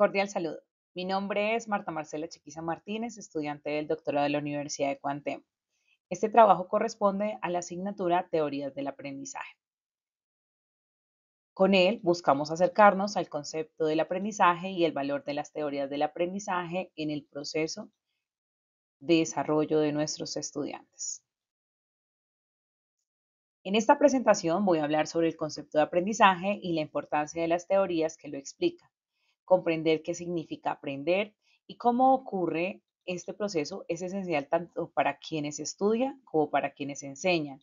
Cordial saludo. Mi nombre es Marta Marcela Chiquiza Martínez, estudiante del doctorado de la Universidad de Cuantemo. Este trabajo corresponde a la asignatura Teorías del Aprendizaje. Con él buscamos acercarnos al concepto del aprendizaje y el valor de las teorías del aprendizaje en el proceso de desarrollo de nuestros estudiantes. En esta presentación voy a hablar sobre el concepto de aprendizaje y la importancia de las teorías que lo explican. Comprender qué significa aprender y cómo ocurre este proceso es esencial tanto para quienes estudian como para quienes enseñan,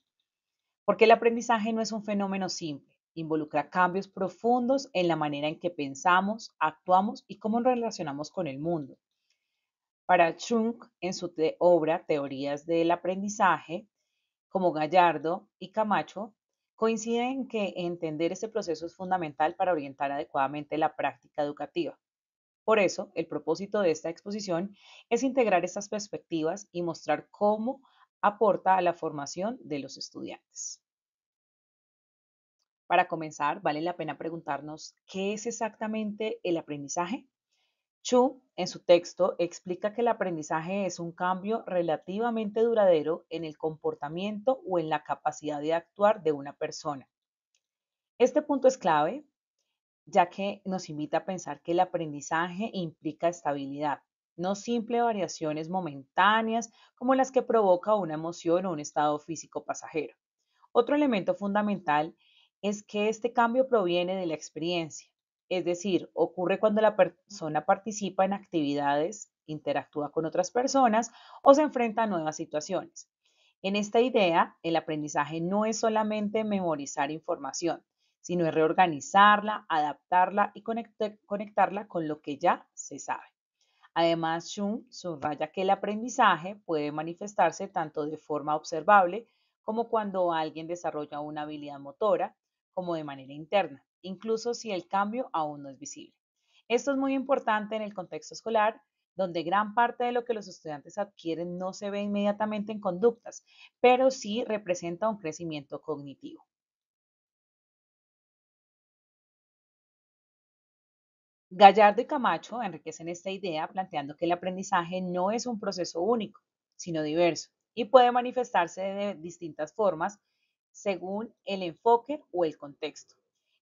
porque el aprendizaje no es un fenómeno simple, involucra cambios profundos en la manera en que pensamos, actuamos y cómo nos relacionamos con el mundo. Para Chung, en su obra Teorías del Aprendizaje, como Gallardo y Camacho, coinciden en que entender este proceso es fundamental para orientar adecuadamente la práctica educativa. Por eso, el propósito de esta exposición es integrar estas perspectivas y mostrar cómo aporta a la formación de los estudiantes. Para comenzar, vale la pena preguntarnos qué es exactamente el aprendizaje. Chu, en su texto, explica que el aprendizaje es un cambio relativamente duradero en el comportamiento o en la capacidad de actuar de una persona. Este punto es clave, ya que nos invita a pensar que el aprendizaje implica estabilidad, no simple variaciones momentáneas como las que provoca una emoción o un estado físico pasajero. Otro elemento fundamental es que este cambio proviene de la experiencia, es decir, ocurre cuando la persona participa en actividades, interactúa con otras personas o se enfrenta a nuevas situaciones. En esta idea, el aprendizaje no es solamente memorizar información, sino es reorganizarla, adaptarla y conectarla con lo que ya se sabe. Además, Schum subraya que el aprendizaje puede manifestarse tanto de forma observable como cuando alguien desarrolla una habilidad motora, como de manera interna, incluso si el cambio aún no es visible. Esto es muy importante en el contexto escolar, donde gran parte de lo que los estudiantes adquieren no se ve inmediatamente en conductas, pero sí representa un crecimiento cognitivo. Gallardo y Camacho enriquecen esta idea planteando que el aprendizaje no es un proceso único, sino diverso, y puede manifestarse de distintas formas según el enfoque o el contexto.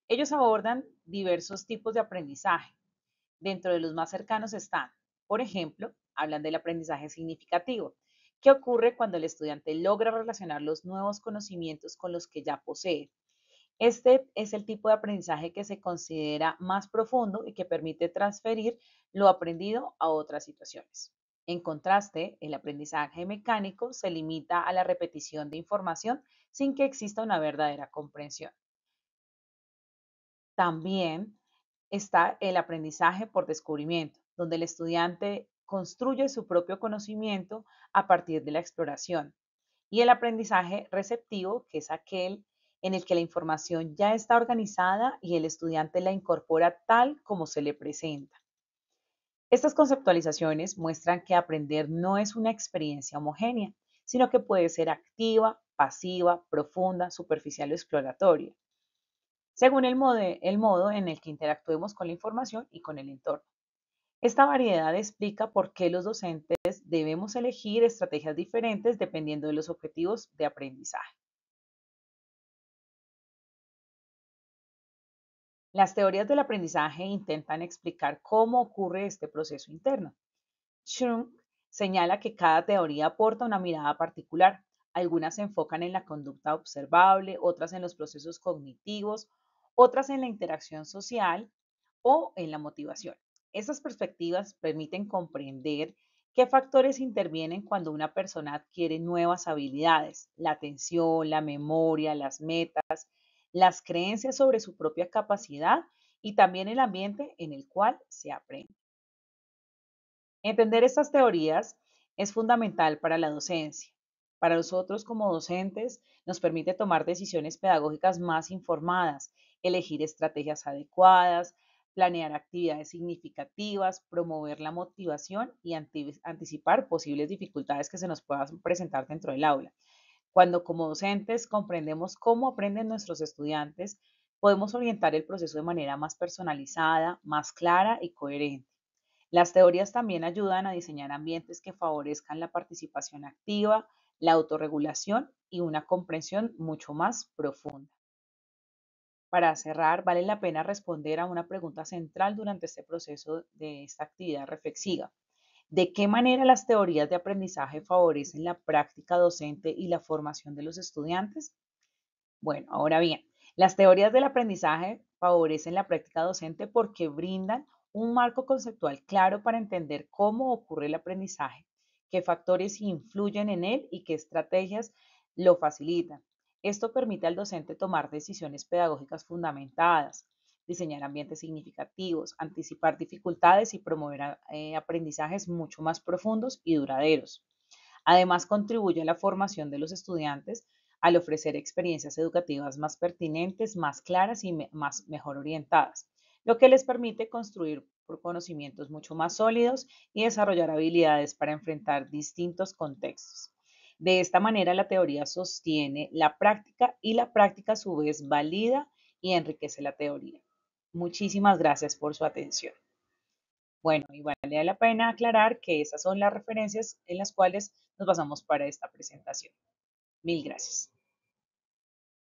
Ellos abordan diversos tipos de aprendizaje. Dentro de los más cercanos están, por ejemplo, hablan del aprendizaje significativo, que ocurre cuando el estudiante logra relacionar los nuevos conocimientos con los que ya posee. Este es el tipo de aprendizaje que se considera más profundo y que permite transferir lo aprendido a otras situaciones. En contraste, el aprendizaje mecánico se limita a la repetición de información sin que exista una verdadera comprensión. También está el aprendizaje por descubrimiento, donde el estudiante construye su propio conocimiento a partir de la exploración. Y el aprendizaje receptivo, que es aquel en el que la información ya está organizada y el estudiante la incorpora tal como se le presenta. Estas conceptualizaciones muestran que aprender no es una experiencia homogénea, sino que puede ser activa, pasiva, profunda, superficial o exploratoria, según el modo en el que interactuemos con la información y con el entorno. Esta variedad explica por qué los docentes debemos elegir estrategias diferentes dependiendo de los objetivos de aprendizaje. Las teorías del aprendizaje intentan explicar cómo ocurre este proceso interno. Schunk señala que cada teoría aporta una mirada particular. Algunas se enfocan en la conducta observable, otras en los procesos cognitivos, otras en la interacción social o en la motivación. Estas perspectivas permiten comprender qué factores intervienen cuando una persona adquiere nuevas habilidades, la atención, la memoria, las metas, las creencias sobre su propia capacidad y también el ambiente en el cual se aprende. Entender estas teorías es fundamental para la docencia. Para nosotros como docentes nos permite tomar decisiones pedagógicas más informadas, elegir estrategias adecuadas, planear actividades significativas, promover la motivación y anticipar posibles dificultades que se nos puedan presentar dentro del aula. Cuando como docentes comprendemos cómo aprenden nuestros estudiantes, podemos orientar el proceso de manera más personalizada, más clara y coherente. Las teorías también ayudan a diseñar ambientes que favorezcan la participación activa, la autorregulación y una comprensión mucho más profunda. Para cerrar, vale la pena responder a una pregunta central durante este proceso de esta actividad reflexiva. ¿De qué manera las teorías de aprendizaje favorecen la práctica docente y la formación de los estudiantes? Bueno, ahora bien, las teorías del aprendizaje favorecen la práctica docente porque brindan un marco conceptual claro para entender cómo ocurre el aprendizaje, qué factores influyen en él y qué estrategias lo facilitan. Esto permite al docente tomar decisiones pedagógicas fundamentadas, diseñar ambientes significativos, anticipar dificultades y promover aprendizajes mucho más profundos y duraderos. Además, contribuye a la formación de los estudiantes al ofrecer experiencias educativas más pertinentes, más claras y mejor orientadas, lo que les permite construir conocimientos mucho más sólidos y desarrollar habilidades para enfrentar distintos contextos. De esta manera, la teoría sostiene la práctica y la práctica a su vez valida y enriquece la teoría. Muchísimas gracias por su atención. Bueno, y vale la pena aclarar que esas son las referencias en las cuales nos basamos para esta presentación. Mil gracias.